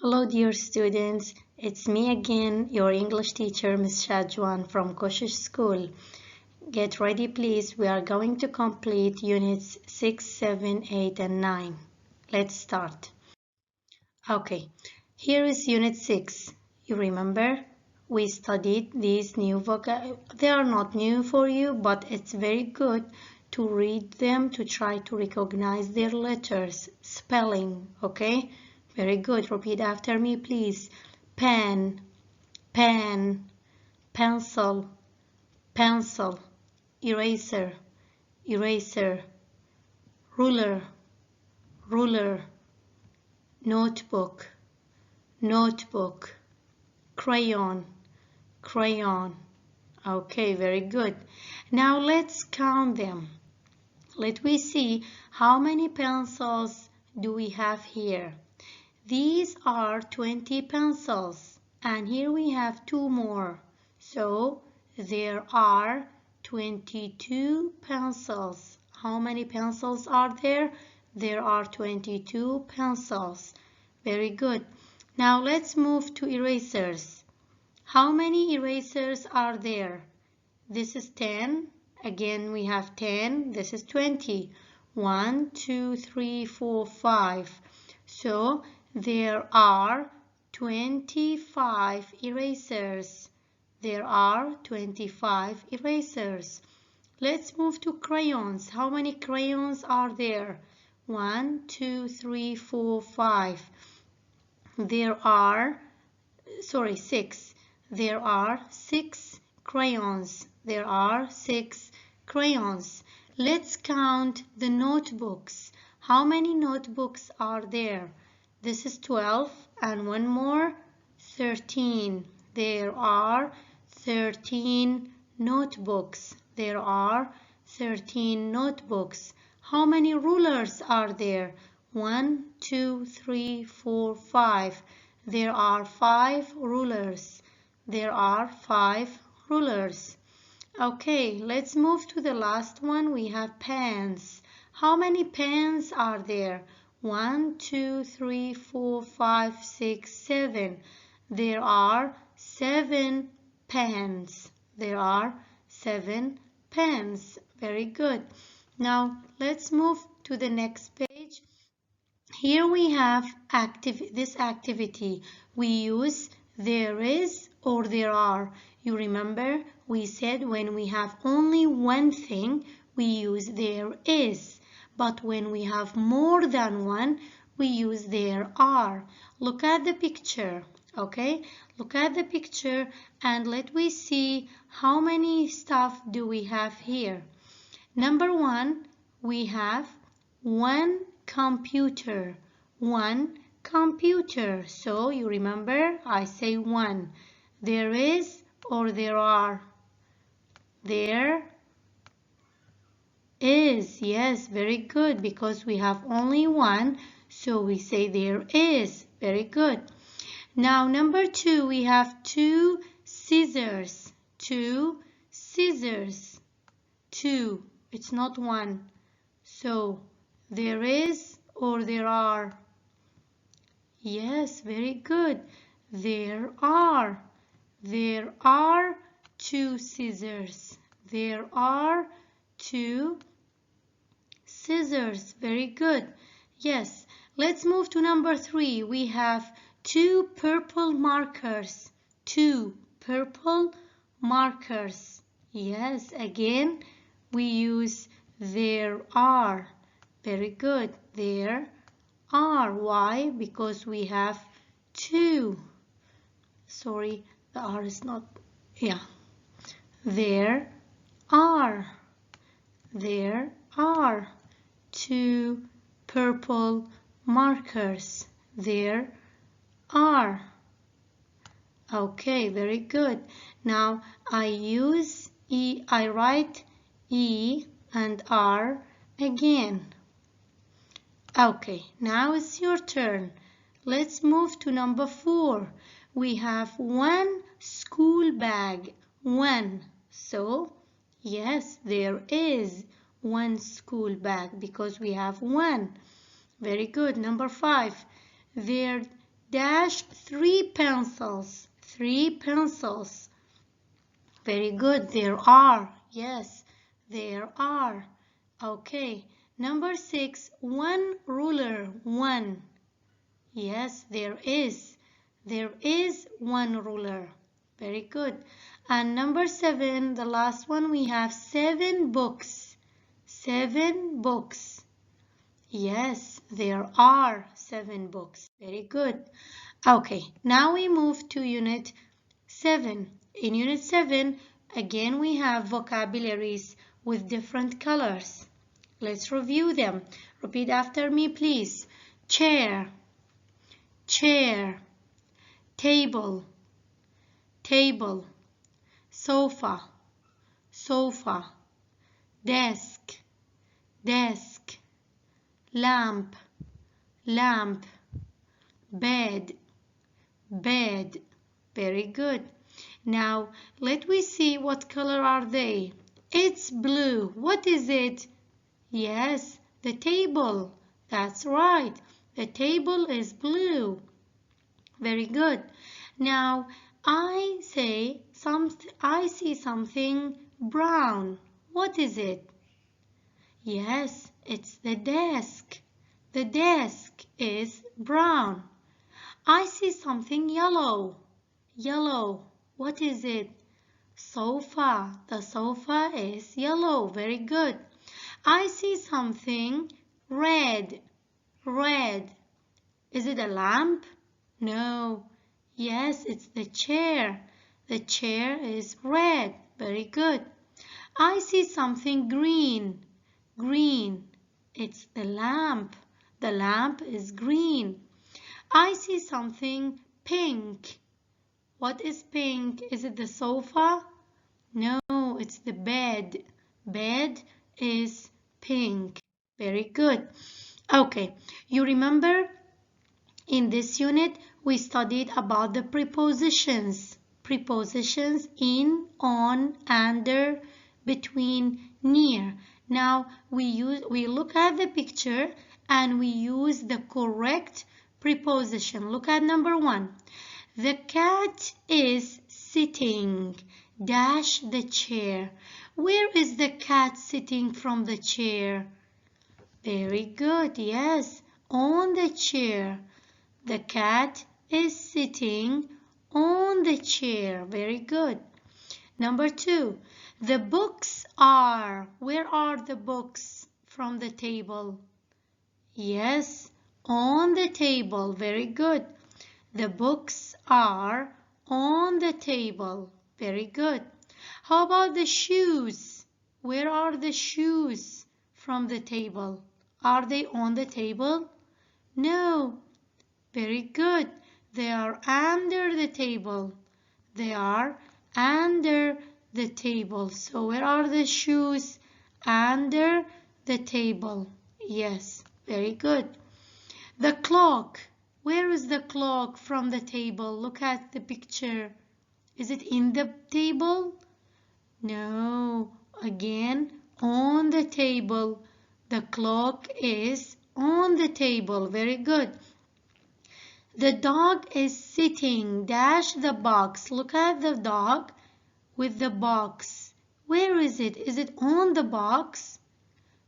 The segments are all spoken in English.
Hello dear students, it's me again, your English teacher Ms.Shajwan from Koshish school. Get ready please, we are going to complete units 6, 7, 8 and 9. Let's start. Okay, here is unit 6. You remember we studied these new vocab. They are not new for you, but it's very good to read them to try to recognize their letters, spelling, okay? Very good. Repeat after me, please. Pen, pen, pencil, pencil, eraser, eraser, ruler, ruler, notebook, notebook, crayon, crayon. Okay, very good. Now let's count them. Let me see how many pencils do we have here. These are 20 pencils, and here we have 2 more. So there are 22 pencils. How many pencils are there? There are 22 pencils. Very good. Now let's move to erasers. How many erasers are there? This is 10. Again, we have 10. This is 20. 1, 2, 3, 4, 5. So there are 25 erasers. There are 25 erasers. Let's move to crayons. How many crayons are there? 1, 2, 3, 4, 5. There are, 6. There are 6 crayons. There are 6 crayons. Let's count the notebooks. How many notebooks are there? This is 12 and one more, 13. There are 13 notebooks. There are 13 notebooks. How many rulers are there? 1, 2, 3, 4, 5. There are 5 rulers. There are 5 rulers. Okay, let's move to the last one. We have pens. How many pens are there? 1, 2, 3, 4, 5, 6, 7. There are 7 pens. There are 7 pens. Very good. Now let's move to the next page. Here we have this activity. We use there is or there are. You remember we said when we have only one thing, we use there is. But when we have more than one, we use there are. Look at the picture, okay? Look at the picture and let me see how many stuff do we have here. Number 1, we have one computer. One computer. So you remember I say one. There is or there are? There is. Yes, very good, because we have only one, so we say there is. Very good. Now number 2, we have 2 scissors. 2 scissors. 2. It's not 1. So there is or there are? Yes, very good. There are. There are 2 scissors. There are 2 scissors. Very good. Yes. Let's move to number 3. We have 2 purple markers. 2 purple markers. Yes, again, we use there are. Very good. There are. Why? Because we have 2. Sorry, the R is not, yeah. There are. There are 2 purple markers. There are. Okay, very good. Now I write E and R again. Okay, now it's your turn. Let's move to number 4. We have one school bag. One. So, yes, there is one school bag because we have one. Very good. Number 5. There dash 3 pencils. 3 pencils. Very good. There are. Yes, there are. Okay. Number 6, 1 ruler. 1. Yes, there is. There is 1 ruler. Very good. And number 7, the last one, we have 7 books. 7 books. Yes, there are 7 books. Very good. Okay, now we move to Unit 7. In Unit 7, again we have vocabularies with different colors. Let's review them. Repeat after me, please. Chair, chair. Table, table. Sofa, sofa. Desk, desk. Lamp, lamp. Bed, bed. Very good. Now, let me see what color are they. It's blue. What is it? Yes, the table. That's right. The table is blue. Very good. Now, I see something brown. What is it? Yes, it's the desk. The desk is brown. I see something yellow. Yellow. What is it? Sofa. The sofa is yellow. Very good. I see something red. Red. Is it a lamp? No. Yes, it's the chair. The chair is red. Very good. I see something green. Green. It's the lamp. The lamp is green. I see something pink. What is pink? Is it the sofa? No, it's the bed. Bed is pink. Very good. Okay, you remember in this unit we studied about the prepositions. Prepositions in, on, under, between, near. Now we look at the picture and we use the correct preposition. Look at number 1. The cat is sitting. Dash the chair. Where is the cat sitting from the chair? Very good. Yes, on the chair. The cat is sitting on the chair. Very good. Number 2. The books are. Where are the books from the table? Yes, on the table. Very good. The books are on the table. Very good. How about the shoes? Where are the shoes from the table? Are they on the table? No. Very good. They are under the table. They are under the table. So where are the shoes? Under the table. Yes, very good. The clock. Where is the clock from the table? Look at the picture. Is it in the table? No. Again, on the table. The clock is on the table. Very good. The dog is sitting. Dash the box. Look at the dog with the box. Where is it? Is it on the box?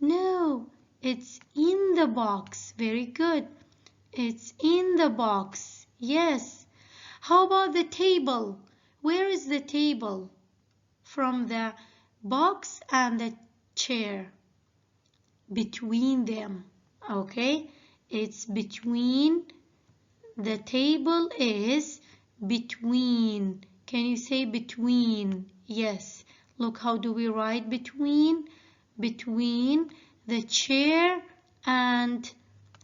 No, it's in the box. Very good. It's in the box. Yes. How about the table? Where is the table from the box and the chair? Between them. Okay? It's between. The table is between. Can you say between? Yes. Look, how do we write between? Between the chair and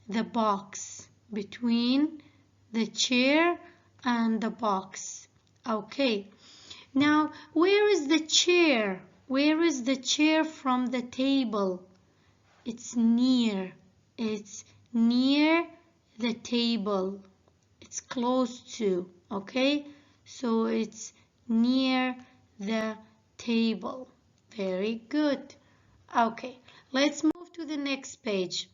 the box. Between the chair and the box. Okay. Now, where is the chair? Where is the chair from the table? It's near. It's near the table. It's close to. Okay. So it's near the table. Very good. Okay. Let's move to the next page.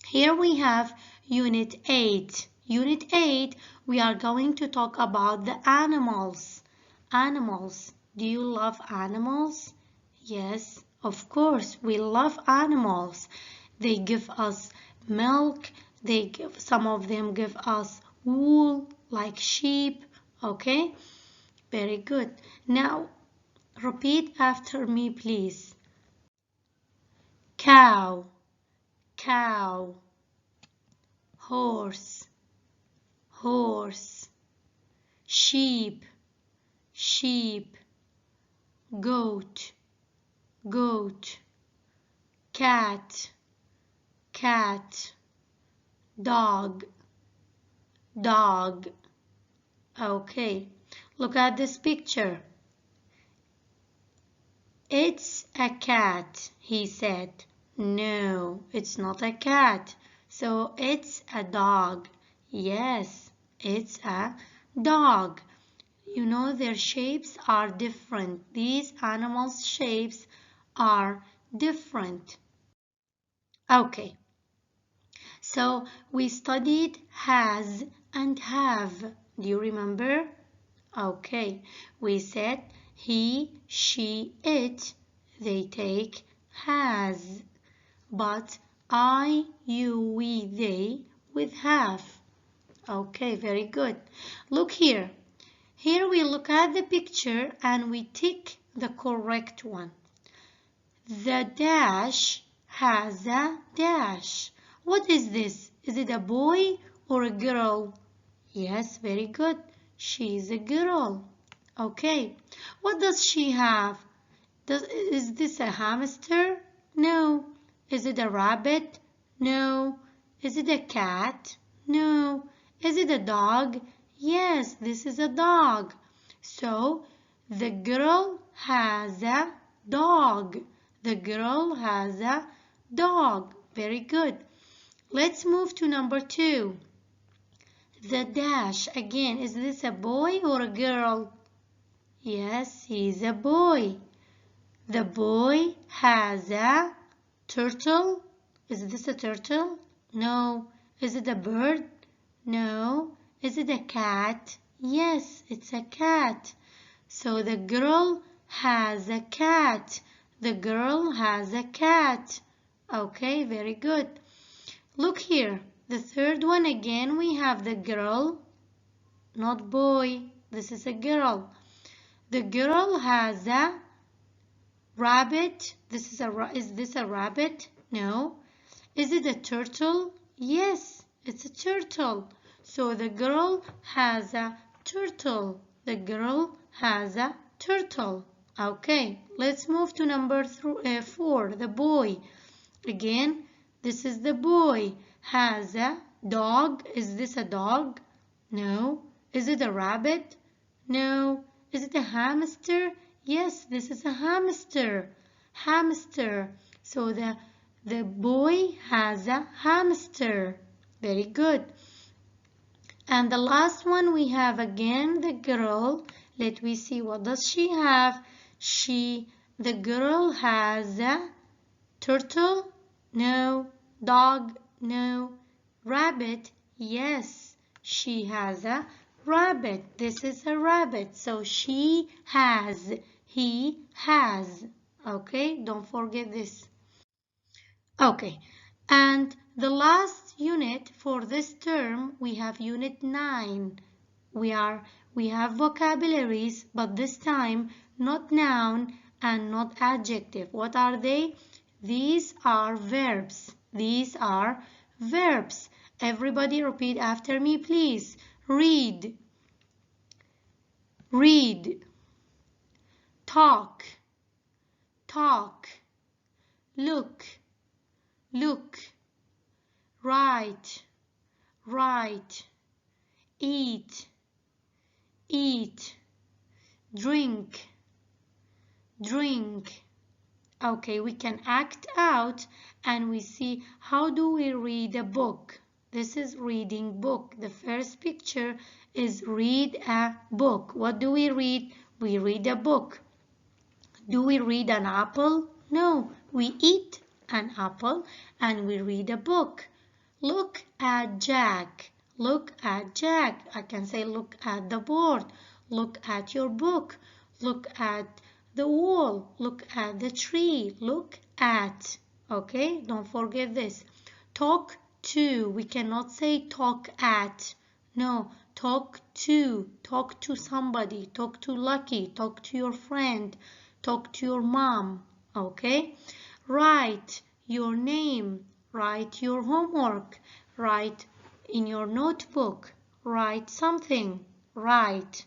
Here we have Unit 8. Unit 8, we are going to talk about the animals. Animals. Do you love animals? Yes, of course, we love animals. They give us milk. Some of them give us wool, like sheep. Okay? Very good. Now, repeat after me, please. Cow, cow. Horse, horse. Sheep, sheep. Goat, goat. Cat, cat. Dog, dog. Okay, look at this picture. It's a cat, he said. No, it's not a cat. So it's a dog. Yes, it's a dog. You know, their shapes are different. These animals' shapes are different. Okay, so we studied has and have. Do you remember? Okay, we said he, she, it. They take has. But I, you, we, they with have. Okay, very good. Look here. Here we look at the picture and we tick the correct one. The dash has a dash. What is this? Is it a boy or a girl? Yes, very good. She is a girl. Okay. What does she have? Is this a hamster? No. Is it a rabbit? No. Is it a cat? No. Is it a dog? Yes, this is a dog. So, the girl has a dog. The girl has a dog. Very good. Let's move to number 2. The dash. Again, is this a boy or a girl? Yes, he's a boy. The boy has a turtle. Is this a turtle? No. Is it a bird? No. Is it a cat? Yes, it's a cat. So the girl has a cat. The girl has a cat. Okay, very good. Look here. The third one again, we have the girl, not boy. This is a girl. The girl has a rabbit. Is this a rabbit? No. Is it a turtle? Yes, it's a turtle. So the girl has a turtle. The girl has a turtle. Okay, let's move to number 4, the boy. Again, this is the boy. Has a dog. Is this a dog? No. Is it a rabbit? No. Is it a hamster? Yes, this is a hamster. Hamster. So the boy has a hamster. Very good. And the last one we have again the girl. Let me see, what does she have? The girl has a turtle? No. Dog? No. Rabbit? Yes, she has a rabbit. This is a rabbit. So she has, he has. Okay, don't forget this. Okay, and the last unit for this term, we have unit 9. We have vocabularies, but this time not noun and not adjective. What are they? These are verbs. These are verbs. Everybody repeat after me, please. Read. Read. Talk. Talk. Look. Look. Write. Write. Eat. Eat. Drink. Drink. Okay, we can act out and we see how do we read a book. This is reading book. The first picture is read a book. What do we read? We read a book. Do we read an apple? No, we eat an apple and we read a book. Look at Jack. Look at Jack. I can say look at the board. Look at your book. Look at the wall. Look at the tree. Look at. Okay, don't forget this. Talk to. We cannot say talk at. No, talk to. Talk to somebody. Talk to Lucky. Talk to your friend. Talk to your mom. Okay? Write your name. Write your homework. Write in your notebook. Write something. Write.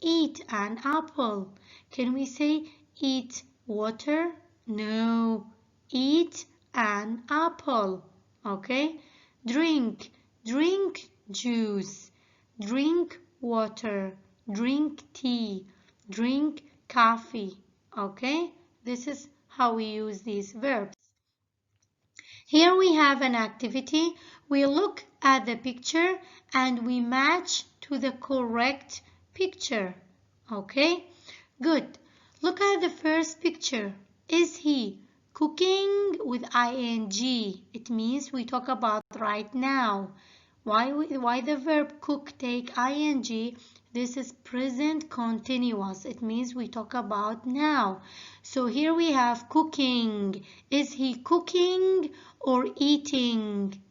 Eat an apple. Can we say eat water? No. Eat an apple. Okay? Drink. Drink juice. Drink water. Drink tea. Drink coffee. Okay? This is how we use these verbs. Here we have an activity. We look at the picture and we match to the correct picture. Okay? Good. Look at the first picture. Is he cooking with ing? It means we talk about right now. Why the verb cook take ing? This is present continuous. It means we talk about now. So here we have cooking. Is he cooking or eating?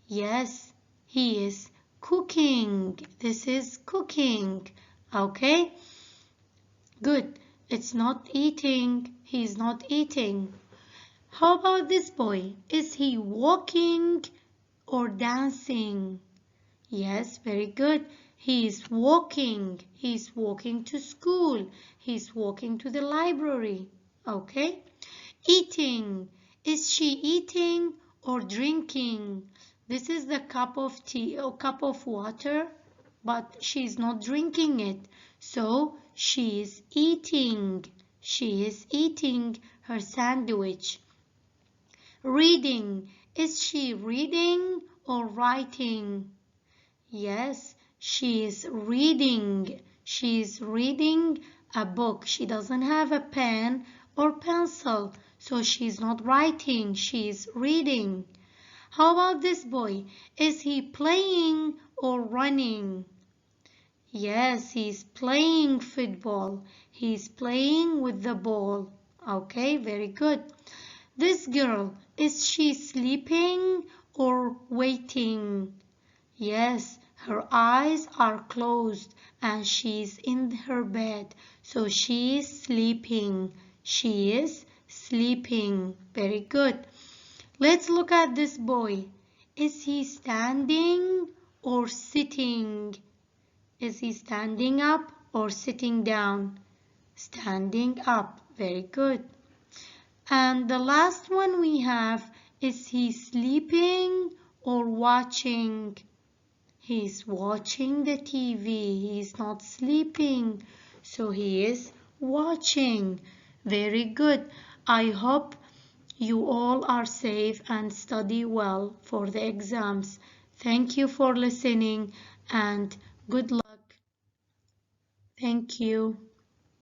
Yes, he is cooking. This is cooking. Okay? Good. It's not eating. He's not eating. How about this boy? Is he walking or dancing? Yes, very good. He is walking. He's walking to school. He's walking to the library. Okay? Eating. Is she eating or drinking? This is the cup of tea or cup of water, but she's not drinking it. So she is eating. She is eating her sandwich. Reading. Is she reading or writing? Yes, she is reading. She is reading a book. She doesn't have a pen or pencil, so she's not writing. She is reading. How about this boy? Is he playing or running? Yes, he's playing football. He's playing with the ball. Okay, very good. This girl, is she sleeping or waiting? Yes, her eyes are closed and she's in her bed. So she is sleeping. She is sleeping. Very good. Let's look at this boy. Is he standing or sitting? Is he standing up or sitting down? Standing up. Very good. And the last one we have, is he sleeping or watching? He's watching the TV. He's not sleeping. So he is watching. Very good. I hope you all are safe and study well for the exams. Thank you for listening and good luck. Thank you.